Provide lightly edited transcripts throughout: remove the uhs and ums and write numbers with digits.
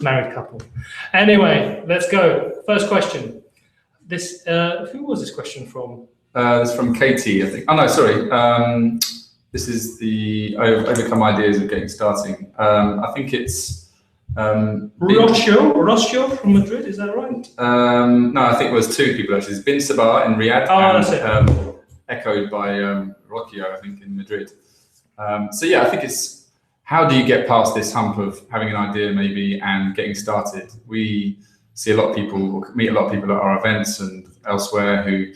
married couple. Anyway, let's go. First question. This who was this question from? This is from Katie, I think. Oh no, sorry. This is the overcome ideas of getting starting. I think it's Rocio from Madrid. Is that right? No, I think it was two people actually. It's Bin Sabah in Riyadh and echoed by Rocio, I think, in Madrid. So yeah, I think it's how do you get past this hump of having an idea maybe and getting started? We see a lot of people, meet a lot of people at our events and elsewhere who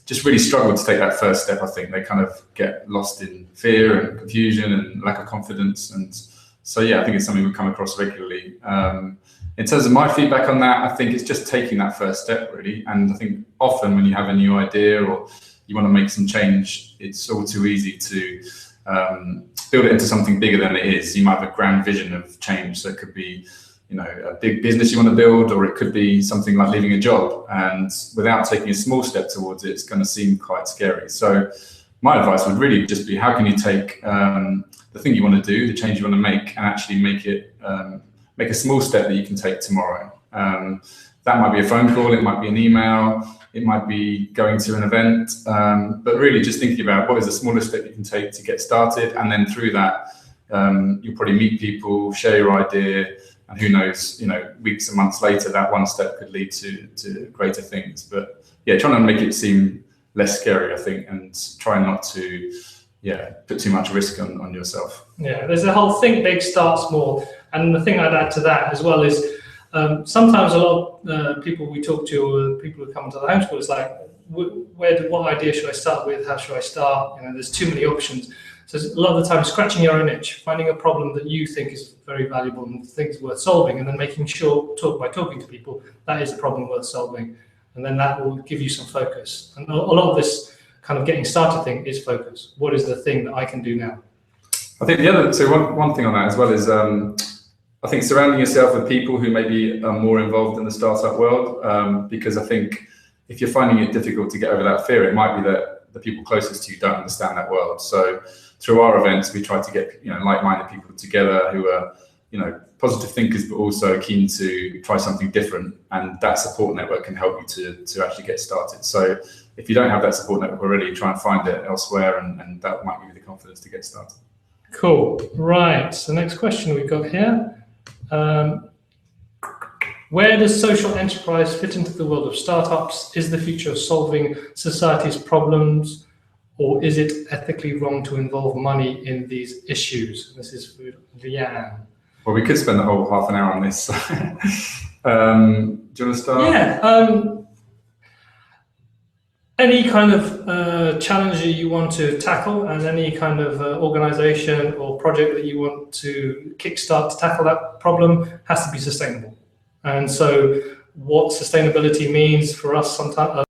just really struggle to take that first step. I think they kind of get lost in fear and confusion and lack of confidence. And so, yeah, I think it's something we come across regularly. In terms of my feedback on that, I think it's just taking that first step, really. And I think often when you have a new idea or you want to make some change, it's all too easy to build it into something bigger than it is. You might have a grand vision of change. So it could be, you know, a big business you want to build, or it could be something like leaving a job. And without taking a small step towards it, it's going to seem quite scary. So my advice would really just be, how can you take the thing you want to do, the change you want to make, and actually make it, make a small step that you can take tomorrow. That might be a phone call, it might be an email, it might be going to an event, but really just thinking about what is the smallest step you can take to get started. And then through that, you'll probably meet people, share your idea, and who knows, you know, weeks and months later, that one step could lead to greater things. But yeah, trying to make it seem less scary, I think, and try not to, put too much risk on yourself. Yeah, there's a whole think big, start small. And the thing I'd add to that as well is sometimes a lot of people we talk to, or people who come to the homeschool, is like, what idea should I start with? How should I start? You know, there's too many options. So a lot of the time, scratching your own itch, finding a problem that you think is very valuable and think is worth solving, and then making sure, by talking to people, that is a problem worth solving. And then that will give you some focus. And a lot of this kind of getting started thing is focus. What is the thing that I can do now? I think one thing on that as well is, I think surrounding yourself with people who maybe are more involved in the startup world, because I think if you're finding it difficult to get over that fear, it might be that the people closest to you don't understand that world. So through our events, we try to get, you know, like-minded people together who are, you know, positive thinkers, but also keen to try something different. And that support network can help you to actually get started. So if you don't have that support network already, try and find it elsewhere, and that might give you the confidence to get started. Cool. Right. So next question we've got here. Where does social enterprise fit into the world of startups? Is the future of solving society's problems, or is it ethically wrong to involve money in these issues? This is for Leanne. Well, we could spend the whole half an hour on this. Do you want to start? Yeah. Any kind of challenge that you want to tackle, and any kind of organization or project that you want to kickstart to tackle that problem has to be sustainable. And so what sustainability means for us sometimes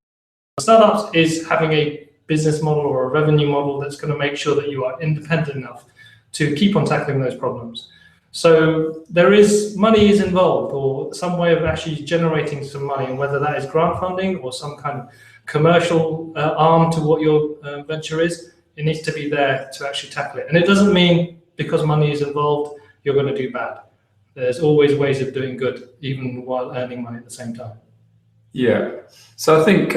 startups is having a business model or a revenue model that's going to make sure that you are independent enough to keep on tackling those problems. So money is involved, or some way of actually generating some money, and whether that is grant funding or some kind of commercial arm to what your venture is, it needs to be there to actually tackle it. And it doesn't mean because money is involved, you're going to do bad. There's always ways of doing good, even while earning money at the same time. Yeah. So I think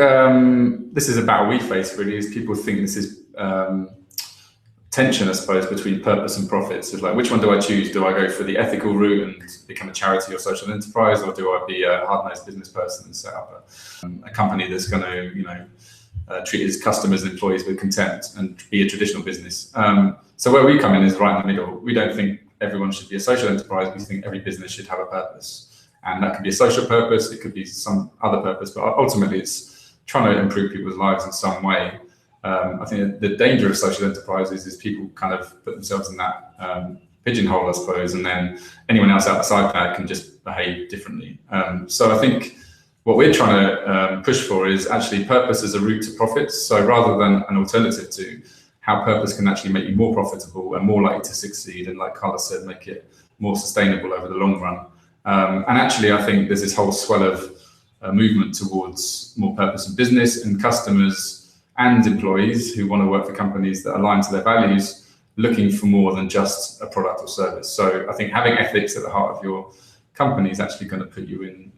this is a battle we face, really, is people think this is tension, I suppose, between purpose and profits. It's like, which one do I choose? Do I go for the ethical route and become a charity or social enterprise, or do I be a hard-nosed business person and set up a company that's going to, you know, treat its customers and employees with contempt and be a traditional business? So where we come in is right in the middle. We don't think everyone should be a social enterprise. We think every business should have a purpose, and that could be a social purpose. It could be some other purpose, but ultimately it's trying to improve people's lives in some way. I think the danger of social enterprises is people kind of put themselves in that pigeonhole, I suppose, and then anyone else outside that can just behave differently. So I think what we're trying to push for is actually purpose as a route to profits. So rather than an alternative to how purpose can actually make you more profitable and more likely to succeed, and like Carlos said, make it more sustainable over the long run. And actually, I think there's this whole swell of movement towards more purpose in business, and customers and employees who want to work for companies that align to their values, looking for more than just a product or service. So I think having ethics at the heart of your company is actually going to put you in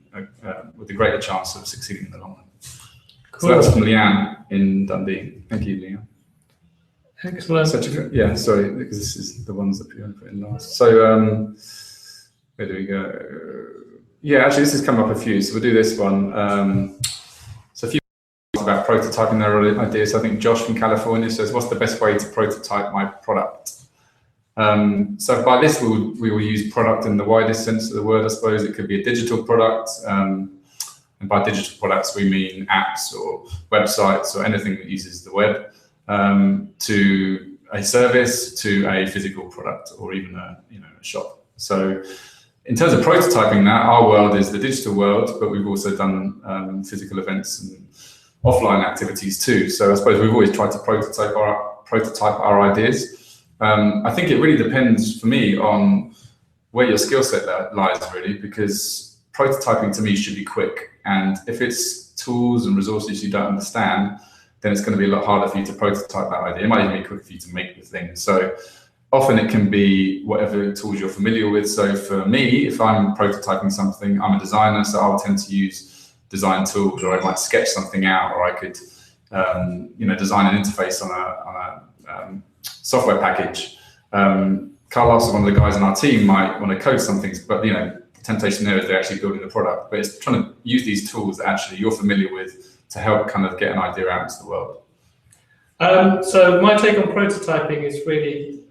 with a greater chance of succeeding in the long run. Cool. So that's from Leanne in Dundee. Thank you, Leanne. Excellent. Yeah, sorry, because this is the ones that people put in last. So where do we go? Yeah, actually, this has come up a few, so we'll do this one. So a few about prototyping their ideas. I think Josh from California says, what's the best way to prototype my product? So by this, we will use product in the widest sense of the word, I suppose. It could be a digital product. And by digital products, we mean apps or websites or anything that uses the web, to a service, to a physical product, or even a shop. So in terms of prototyping that, our world is the digital world, but we've also done physical events and offline activities too. So I suppose we've always tried to prototype our ideas. I think it really depends for me on where your skill set lies, really, because prototyping to me should be quick. And if it's tools and resources you don't understand, then it's going to be a lot harder for you to prototype that idea. It might even be quicker for you to make the thing. So often it can be whatever tools you're familiar with. So for me, if I'm prototyping something, I'm a designer, so I'll tend to use design tools, or I might sketch something out, or I could design an interface on a software package. Carlos, one of the guys on our team, might want to code some things, but the temptation there is they're actually building the product. But it's trying to use these tools that actually you're familiar with to help kind of get an idea out into the world. So my take on prototyping is really,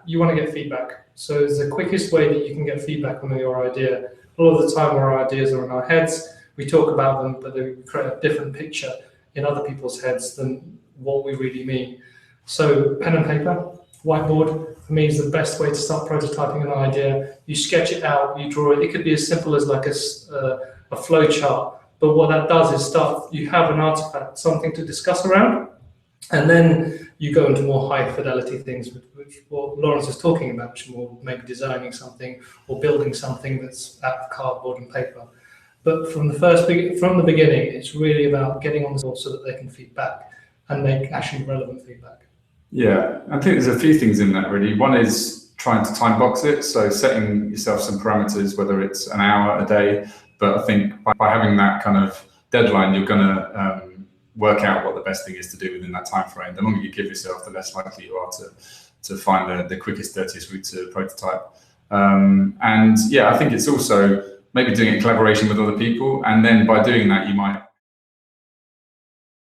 you want to get feedback. So it's the quickest way that you can get feedback on your idea. A lot of the time our ideas are in our heads, we talk about them, but they create a different picture in other people's heads than what we really mean. So pen and paper, whiteboard, for me is the best way to start prototyping an idea. You sketch it out, you draw it. It could be as simple as like a flow chart. But what that does is you have an artifact, something to discuss around, and then you go into more high fidelity things, which what Lawrence is talking about, which is more maybe designing something or building something that's out of cardboard and paper. But from the beginning, it's really about getting on the board so that they can feed back and make actually relevant feedback. Yeah, I think there's a few things in that really. One is trying to time box it, so setting yourself some parameters, whether it's an hour, a day. But I think by having that kind of deadline, you're going to work out what the best thing is to do within that time frame. The longer you give yourself, the less likely you are to find the quickest, dirtiest route to prototype. And yeah, I think it's also maybe doing it in collaboration with other people. And then by doing that, you might